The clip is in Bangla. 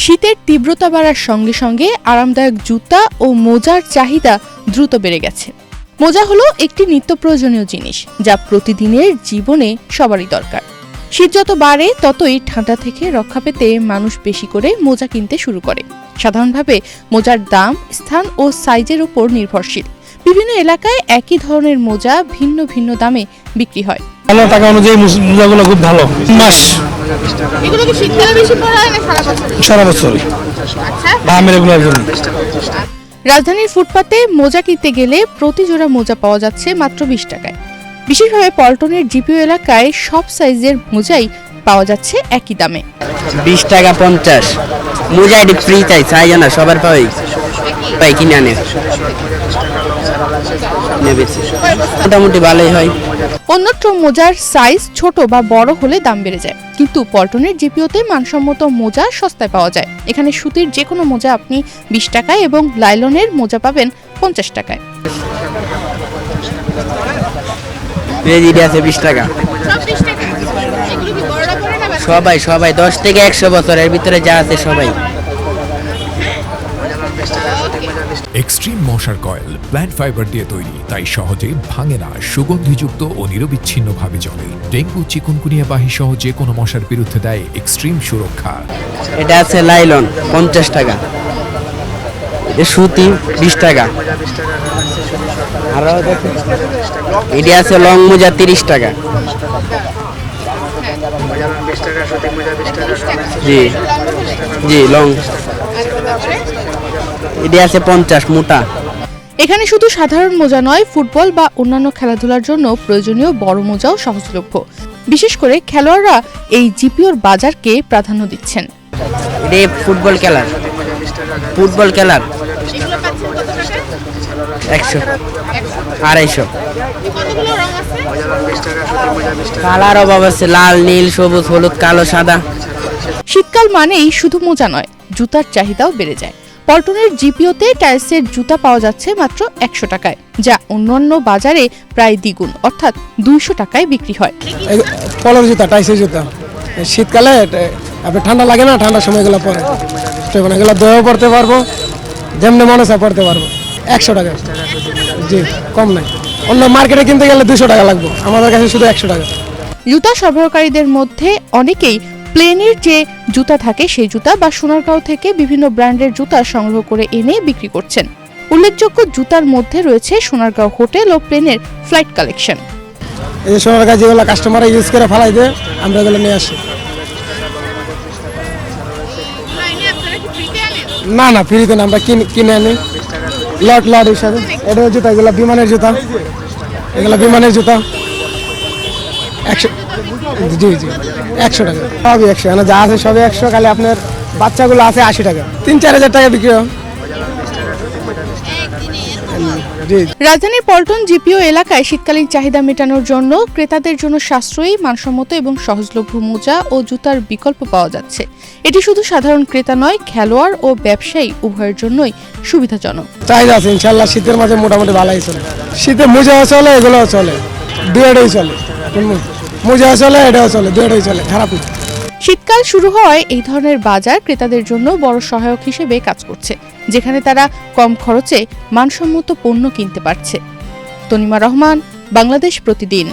শীতের তীব্রতা বাড়ার সঙ্গে সঙ্গে আরামদায়ক জুতা ও মোজার চাহিদা দ্রুত বেড়ে গেছে। মোজা হলো একটি নিত্য প্রয়োজনীয় জিনিস, যা প্রতিদিনের জীবনে সবারই দরকার। শীত যত বাড়ে ততই ঠান্ডা থেকে রক্ষা পেতে মানুষ বেশি করে মোজা কিনতে শুরু করে। সাধারণভাবে মোজার দাম স্থান ও সাইজের উপর নির্ভরশীল। বিভিন্ন এলাকায় একই ধরনের মোজা ভিন্ন ভিন্ন দামে বিক্রি হয়। টাকা অনুযায়ী মোজাগুলো খুব ভালো। মাস এগুলো কি শীতকালে বেশি পরা হয় না সারা বছরই? রাজধানীর ফুটপাতে মোজা কিনতে গেলে প্রতি জোড়া মোজা পাওয়া যাচ্ছে মাত্র 20 টাকায়। বিশেষভাবে পল্টনের জিপিও এলাকায় সব সাইজের মোজাই পাওয়া যাচ্ছে একই দামে। 20 টাকা 50 মোজা এটি ফ্রি চাই না সবার পাই কিনে আনে মোটামুটি ভালোই হয়। অন্যত্র মোজার সাইজ ছোট বা বড় হলে দাম বেড়ে যায়, কিন্তু পল্টনের জিপিওতে মানসম্মত মোজা সস্তায় পাওয়া যায়। এখানে সুতির যে কোনো মোজা আপনি 20 টাকায় এবং লাইলনের মোজা পাবেন 50 টাকায়। আছে 20 টাকা সবাই 10 থেকে 100 বছরের ভিতরে যা আছে সবাই। এক্সট্রিম মশার কয়েল প্ল্যান্ট ফাইবার দিয়ে তৈরি, তাই সহজে ভাঙে না, সুগন্ধিযুক্ত ও নিরবিচ্ছিন্নভাবে জ্বলে। ডেঙ্গু, চিকুনগুনিয়া বাহি সহ যে কোনো মশার বিরুদ্ধে দেয় এক্সট্রিম সুরক্ষা। এটা আছে লাইলন 50 টাকা, সুতি 20 টাকা, আর এটা আছে লং মোজা 30 টাকা। জি লং এটা আছে 50 মোটা। এখানে শুধু সাধারণ মোজা নয়, ফুটবল বা অন্যান্য খেলাধুলার জন্য প্রয়োজনীয় বড় মোজাও সহজলভ্য। বিশেষ করে খেলোয়াড়রা এই জিপিওর বাজারকে প্রাধান্য দিচ্ছেন। এটা ফুটবল খেলার 100 250 কালার অভাব আছে, লাল, নীল, সবুজ, হলুদ, কালো, সাদা। শীতকাল মানেই শুধু মোজা নয়, জুতার চাহিদাও বেড়ে যায়। পল্টনের জিপিওতে টাইলসের জুতা পাওয়া যাচ্ছে মাত্র 100 টাকায়, যা অন্যান্য বাজারে প্রায় দ্বিগুণ, অর্থাৎ 200 টাকায় বিক্রি হয়। পলার জুতা, টাইসের জুতা শীতকালে আপনি ঠান্ডা লাগে না, ঠান্ডার সময় এগুলো পরে এগুলো দইও পড়তে পারবো, যেমনি মনে হয় পড়তে পারবো। 100 টাকা, জি কম নাই। অন্য মার্কেটে কিনতে গেলে 200 টাকা লাগবে, আমাদের কাছে শুধু 100 টাকা। জুতা সরবরাহকারীদের মধ্যে অনেকেই প্লেনের যে জুতা থাকে সেই জুতা বা সোনারগাঁও থেকে বিভিন্ন ব্র্যান্ডের জুতা সংগ্রহ করে এনে বিক্রি করছেন। উল্লেখযোগ্য জুতার মধ্যে রয়েছে সোনারগাঁও হোটেল ও প্লেনের ফ্লাইট কালেকশন। এই সোনারগাঁও যেগুলো কাস্টমাররা ইউজ করে ফেলাই দেয়, আমরা এগুলো নিয়ে আসি। না ফ্রিতে না, আমরা কিনে আনি লট হিসাবে। এটা জুতা, এগুলো বিমানের জুতা, এগুলো বিমানের জুতা 100। জি 100 টাকা সবই 100, মানে যা আছে সবই 100। খালি আপনার বাচ্চাগুলো আছে 80 টাকা, 3-4 হাজার টাকা বিক্রি হয়। রাজধানীর পল্টন জিপিও এলাকায় শীতকালীন চাহিদা মেটানোর জন্য ক্রেতাদের জন্য সাশ্রয়ী, মানসম্মত এবং সহজলভ্য মোজা ও জুতার বিকল্প পাওয়া যাচ্ছে। এটি শুধু সাধারণ ক্রেতা নয়, খেলোয়াড় ও ব্যবসায়ী উভয়ের জন্যই সুবিধাজনক। চাহিদা আছে ইনশাআল্লাহ, শীতের মাঝে মোটামুটি ভালোই চলে। শীতে মোজাও চলে, এগুলোও চলে, দুটোই চলে। মোজা চলে, এটাও চলে, দুটোই চলে, খারাপ না। শীতকাল শুরু হওয়ায় এই ধরনের বাজার ক্রেতাদের জন্য বড় সহায়ক হিসেবে কাজ করছে, যেখানে তারা কম খরচে মানসম্মত পণ্য কিনতে পারছে। তনিমা রহমান, বাংলাদেশ প্রতিদিন।